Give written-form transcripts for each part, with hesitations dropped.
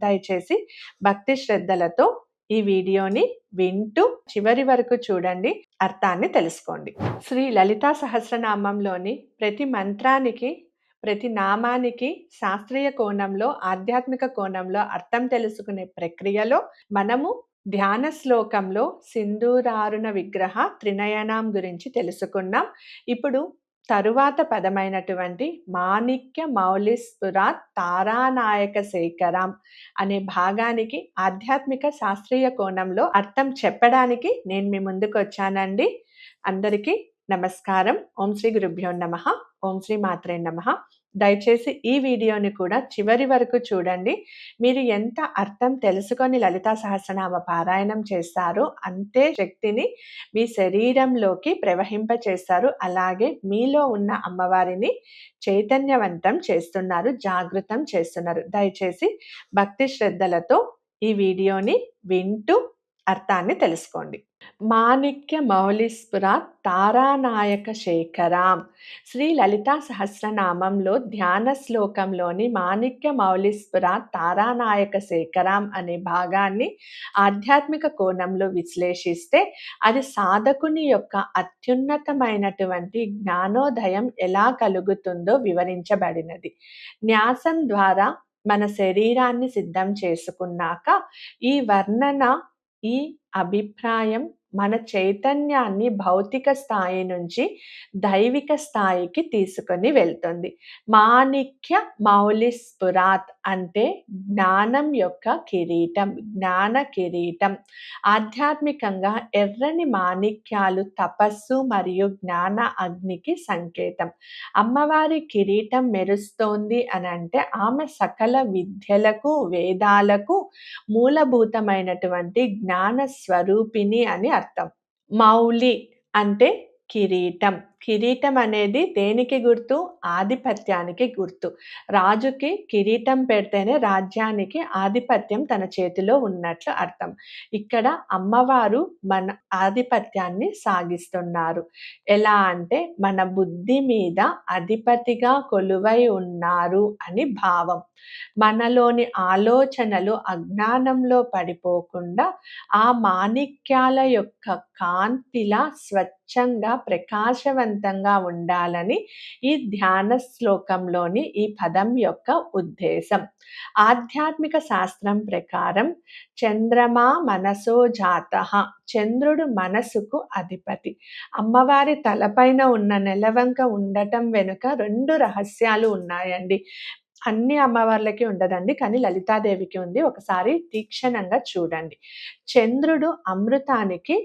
దయచేసి భక్తి శ్రద్ధలతో ఈ వీడియోని వింటూ చివరి వరకు చూడండి, అర్థాన్ని తెలుసుకోండి. శ్రీ లలితా సహస్రనామంలోని ప్రతి మంత్రానికి, ప్రతి నామానికి శాస్త్రీయ కోణంలో, ఆధ్యాత్మిక కోణంలో అర్థం తెలుసుకునే ప్రక్రియలో మనము ధ్యాన శ్లోకంలో సింధూరారుణ విగ్రహ త్రినయనాం గురించి తెలుసుకున్నాం. ఇప్పుడు తరువాత పదమైనటువంటి మాణిక్య మౌలిస్ఫురాత్ తారానాయక శేఖరాం అనే భాగానికి ఆధ్యాత్మిక శాస్త్రీయ కోణంలో అర్థం చెప్పడానికి నేను మీ ముందుకు వచ్చానండి. అందరికీ నమస్కారం. ఓం శ్రీ గురుభ్యో నమః. ఓం శ్రీ మాత్రే నమః. దయచేసి ఈ వీడియోని కూడా చివరి వరకు చూడండి. మీరు ఎంత అర్థం తెలుసుకొని లలితా సహస్రనామ పారాయణం చేస్తారో అంతే శక్తిని మీ శరీరంలోకి ప్రవహింపచేస్తారు. అలాగే మీలో ఉన్న అమ్మవారిని చైతన్యవంతం చేస్తున్నారు, జాగృతం చేస్తున్నారు. దయచేసి భక్తి శ్రద్ధలతో ఈ వీడియోని వింటూ అర్థాన్ని తెలుసుకోండి. మాణిక్య మౌలిస్ఫురాత్ తారానాయక శేఖరాం. శ్రీ లలితా సహస్రనామంలో ధ్యాన శ్లోకంలోని మాణిక్య మౌలిస్ఫురాత్ తారానాయక శేఖరాం అనే భాగాన్ని ఆధ్యాత్మిక కోణంలో విశ్లేషిస్తే అది సాధకుని యొక్క అత్యున్నతమైనటువంటి జ్ఞానోదయం ఎలా కలుగుతుందో వివరించబడినది. న్యాసం ద్వారా మన శరీరాన్ని సిద్ధం చేసుకున్నాక ఈ వర్ణన, ఈ అభిప్రాయం మన చైతన్యాన్ని భౌతిక స్థాయి నుంచి దైవిక స్థాయికి తీసుకొని వెళ్తుంది. మాణిక్య మౌలిస్ఫురాత్ అంటే జ్ఞానం యొక్క కిరీటం, జ్ఞాన కిరీటం. ఆధ్యాత్మికంగా ఎర్రని మాణిక్యాలు తపస్సు మరియు జ్ఞాన అగ్నికి సంకేతం. అమ్మవారి కిరీటం మెరుస్తోంది అని అంటే ఆమె సకల విద్యలకు, వేదాలకు మూలభూతమైనటువంటి జ్ఞాన స్వరూపిణి అని అర్థం. మౌలి అంటే కిరీటం. కిరీటం అనేది దేనికి గుర్తు? ఆధిపత్యానికి గుర్తు. రాజుకి కిరీటం పెడితేనే రాజ్యానికి ఆధిపత్యం తన చేతిలో ఉన్నట్లు అర్థం. ఇక్కడ అమ్మవారు మన ఆధిపత్యాన్ని సాగిస్తున్నారు. ఎలా అంటే మన బుద్ధి మీద అధిపతిగా కొలువై ఉన్నారు అని భావం. మనలోని ఆలోచనలు అజ్ఞానంలో పడిపోకుండా ఆ మాణిక్యాల యొక్క కాంతిలా స్వచ్ఛంగా ప్రకాశవంతంగా ఉండాలని ఈ ధ్యాన శ్లోకంలోని ఈ పదం యొక్క ఉద్దేశం. ఆధ్యాత్మిక శాస్త్రం ప్రకారం చంద్రమా మనసో జాతః, చంద్రుడు మనసుకు అధిపతి. అమ్మవారి తలపైన ఉన్న నెలవంక ఉండటం వెనుక 2 రహస్యాలు ఉన్నాయండి. అన్ని అమ్మవార్లకి ఉండదండి, కానీ లలితాదేవికి ఉంది. ఒకసారి తీక్షణంగా చూడండి. చంద్రుడు అమృతానికి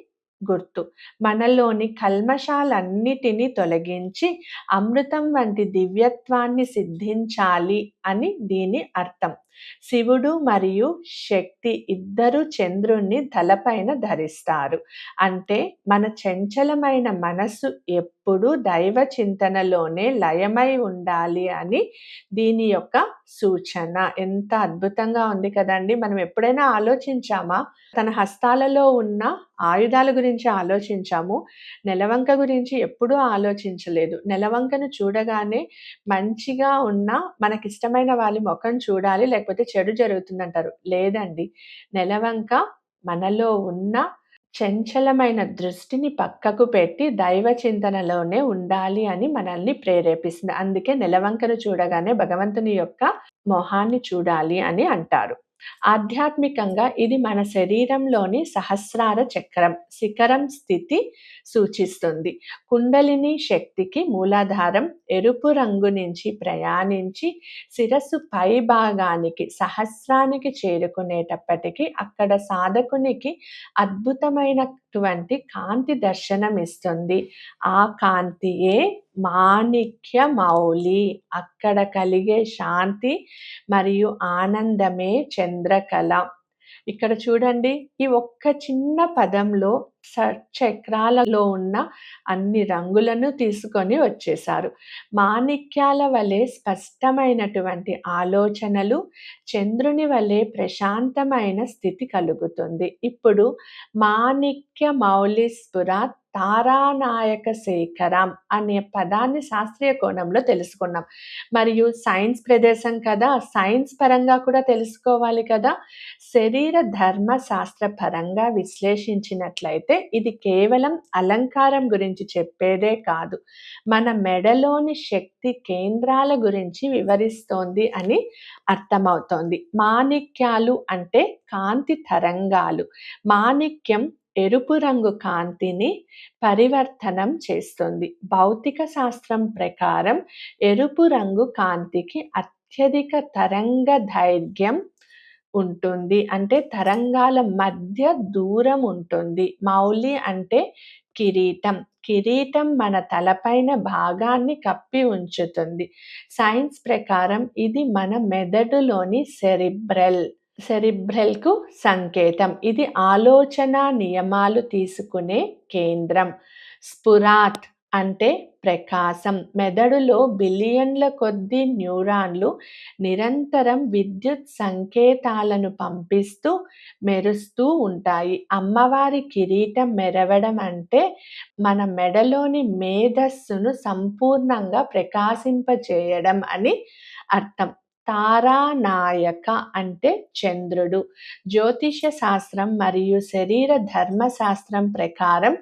గుర్తు. మనలోని కల్మషాలన్నిటినీ తొలగించి అమృతం వంటి దివ్యత్వాన్ని సిద్ధించాలి అని దీని అర్థం. శివుడు మరియు శక్తి ఇద్దరు చంద్రుణ్ణి తలపైన ధరిస్తారు. అంటే మన చంచలమైన మనస్సు ఎప్పుడూ దైవ చింతనలోనే లయమై ఉండాలి అని దీని యొక్క సూచన. ఎంత అద్భుతంగా ఉంది కదండి. మనం ఎప్పుడైనా ఆలోచించామా? తన హస్తాలలో ఉన్న ఆయుధాల గురించి ఆలోచించాము, నెలవంక గురించి ఎప్పుడూ ఆలోచించలేదు. నెలవంకను చూడగానే మంచిగా ఉన్న మనకిష్టమైన వాళ్ళ ముఖం చూడాలి, లేకపోతే చెడు జరుగుతుందంటారు. లేదండి, నెలవంక మనలో ఉన్న చంచలమైన దృష్టిని పక్కకు పెట్టి దైవ చింతనలోనే ఉండాలి అని మనల్ని ప్రేరేపిస్తుంది. అందుకే నెలవంకను చూడగానే భగవంతుని యొక్క మొహాన్ని చూడాలి అని అంటారు. ఆధ్యాత్మికంగా ఇది మన శరీరంలోని సహస్రార చక్రం, శిఖరం స్థితి సూచిస్తుంది. కుండలిని శక్తికి మూలాధారం ఎరుపు రంగు నుంచి ప్రయాణించి శిరస్సు పై భాగానికి సహస్రానికి చేరుకునేటప్పటికి అక్కడ సాధకునికి అద్భుతమైనటువంటి కాంతి దర్శనం ఇస్తుంది. ఆ కాంతియే మాణిక్య మౌలి. అక్కడ కలిగే శాంతి మరియు ఆనందమే చంద్రకళ. ఇక్కడ చూడండి, ఈ ఒక్క చిన్న పదంలో చక్రాలలో ఉన్న అన్ని రంగులను తీసుకొని వచ్చేశారు. మాణిక్యాల వలె స్పష్టమైనటువంటి ఆలోచనలు, చంద్రుని వలె ప్రశాంతమైన స్థితి కలుగుతుంది. ఇప్పుడు మాణిక్య మౌలిస్ఫురాత్ తారానాయక శేఖరం అనే పదాన్ని శాస్త్రీయ కోణంలో తెలుసుకున్నాం. మరియు సైన్స్ ప్రదేశం కదా! సైన్స్ పరంగా కూడా తెలుసుకోవాలి కదా! శరీర ధర్మశాస్త్ర పరంగా విశ్లేషించినట్లయితే ఇది కేవలం అలంకారం గురించి చెప్పేదే కాదు. మన మెడలోని శక్తి కేంద్రాల గురించి వివరిస్తోంది అని అర్థమవుతోంది. మాణిక్యాలు అంటే కాంతి తరంగాలు. మాణిక్యం ఎరుపు రంగు కాంతిని పరివర్తనం చేస్తుంది. భౌతిక శాస్త్రం ప్రకారం ఎరుపు రంగు కాంతికి అత్యధిక తరంగ దైర్ఘ్యం ఉంటుంది. అంటే తరంగాల మధ్య దూరం ఉంటుంది. మౌలి అంటే కిరీటం. కిరీటం మన తలపైన భాగాన్ని కప్పి ఉంచుతుంది. సైన్స్ ప్రకారం ఇది మన మెదడులోని సెరిబ్రల్‌కు సంకేతం. ఇది ఆలోచనా నియమాలు తీసుకునే కేంద్రం. స్ఫురాత్ అంటే ప్రకాశం. మెదడులో బిలియన్ల కొద్దీ న్యూరాన్లు నిరంతరం విద్యుత్ సంకేతాలను పంపిస్తూ మెరుస్తూ ఉంటాయి. అమ్మవారి కిరీటం మెరవడం అంటే మన మెడలోని మేధస్సును సంపూర్ణంగా ప్రకాశింపచేయడం అని అర్థం. తారానాయక అంటే చంద్రుడు. జ్యోతిష శాస్త్రం మరియు శరీర ధర్మశాస్త్రం ప్రకారం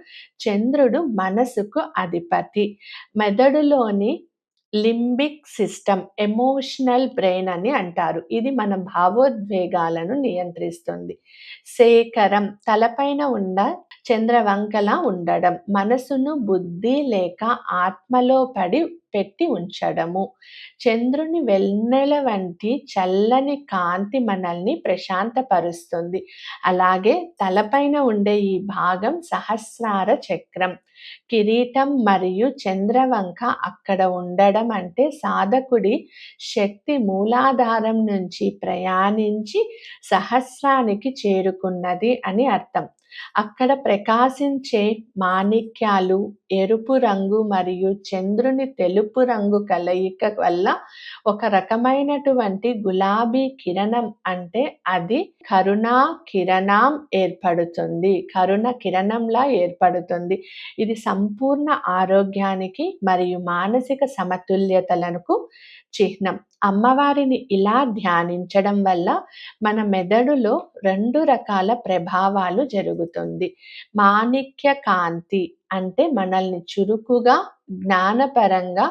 చంద్రుడు మనసుకు అధిపతి. మెదడులోని లింబిక్ సిస్టమ్, ఎమోషనల్ బ్రెయిన్ అని అంటారు. ఇది మన భావోద్వేగాలను నియంత్రిస్తుంది. శేఖరం తలపైన ఉన్న చంద్రవంకలా ఉండడం, మనసును బుద్ధి లేక ఆత్మలో పెట్టి ఉంచడము. చంద్రుని వెన్నెల వంటి చల్లని కాంతి మనల్ని ప్రశాంతపరుస్తుంది. అలాగే తలపైన ఉండే ఈ భాగం సహస్రార చక్రం. కిరీటం మరియు చంద్రవంక అక్కడ ఉండడం అంటే సాధకుడి శక్తి మూలాధారం నుంచి ప్రయాణించి సహస్రానికి చేరుకున్నది అని అర్థం. అక్కడ ప్రకాశించే మాణిక్యాలు ఎరుపు రంగు మరియు చంద్రుని తెలుపు రంగు కలయిక వల్ల ఒక రకమైనటువంటి గులాబీ కిరణం అంటే అది కరుణా కిరణం ఏర్పడుతుంది. కరుణ కిరణంలా ఏర్పడుతుంది. ఇది సంపూర్ణ ఆరోగ్యానికి మరియు మానసిక సమతుల్యతలకు చిహ్నం. అమ్మవారిని ఇలా ధ్యానించడం వల్ల మన మెదడులో 2 రకాల ప్రభావాలు జరుగుతుంది. మాణిక్య కాంతి అంటే మనల్ని చురుకుగా, జ్ఞానపరంగా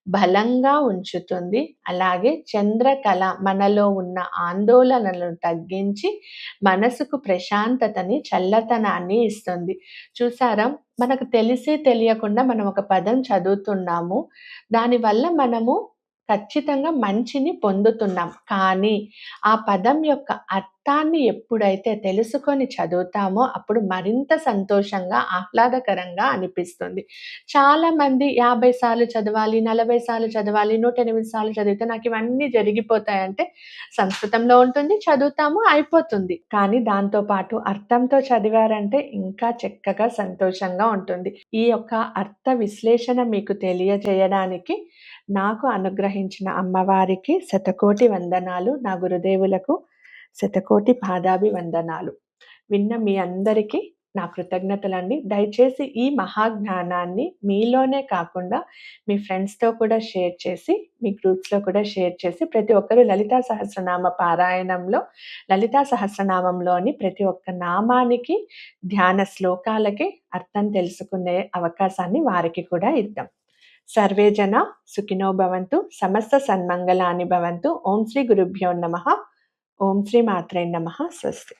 బలంగా ఉంచుతుంది. అలాగే చంద్రకళ మనలో ఉన్న ఆందోళనలను తగ్గించి మనసుకు ప్రశాంతతని, చల్లతనాన్ని ఇస్తుంది. చూసారా? మనకు తెలిసి తెలియకుండా మనం ఒక పదం చదువుతున్నాము. దానివల్ల మనము ఖచ్చితంగా మంచిని పొందుతున్నాం. కానీ ఆ పదం యొక్క అర్థాన్ని ఎప్పుడైతే తెలుసుకొని చదువుతామో అప్పుడు మరింత సంతోషంగా, ఆహ్లాదకరంగా అనిపిస్తుంది. చాలామంది 50 సార్లు చదవాలి, 40 సార్లు చదవాలి, 108 సార్లు చదివితే నాకు ఇవన్నీ జరిగిపోతాయంటే సంస్కృతంలో ఉంటుంది, చదువుతాము, అయిపోతుంది. కానీ దాంతో పాటు అర్థంతో చదివారంటే ఇంకా చక్కగా సంతోషంగా ఉంటుంది. ఈ యొక్క అర్థ విశ్లేషణ మీకు తెలియజేయడానికి నాకు అనుగ్రహించిన అమ్మవారికి శతకోటి వందనాలు. నా గురుదేవులకు శతకోటి పాదాభివందనాలు. విన్న మీ అందరికీ నా కృతజ్ఞతలండి. దయచేసి ఈ మహాజ్ఞానాన్ని మీలోనే కాకుండా మీ ఫ్రెండ్స్‌తో కూడా షేర్ చేసి, మీ గ్రూప్స్‌లో కూడా షేర్ చేసి ప్రతి ఒక్కరు లలితా సహస్రనామ పారాయణంలో లలితా సహస్రనామంలోని ప్రతి ఒక్క నామానికి, ధ్యాన శ్లోకాలకి అర్థం తెలుసుకునే అవకాశాన్ని వారికి కూడా ఇద్దాం. సర్వే జన సుఖినో భవంతు. సమస్త సన్మంగళాని భవంతు. ఓం శ్రీ గురుభ్యో నమః. ఓం శ్రీ మాత్రే నమః. స్వస్తి.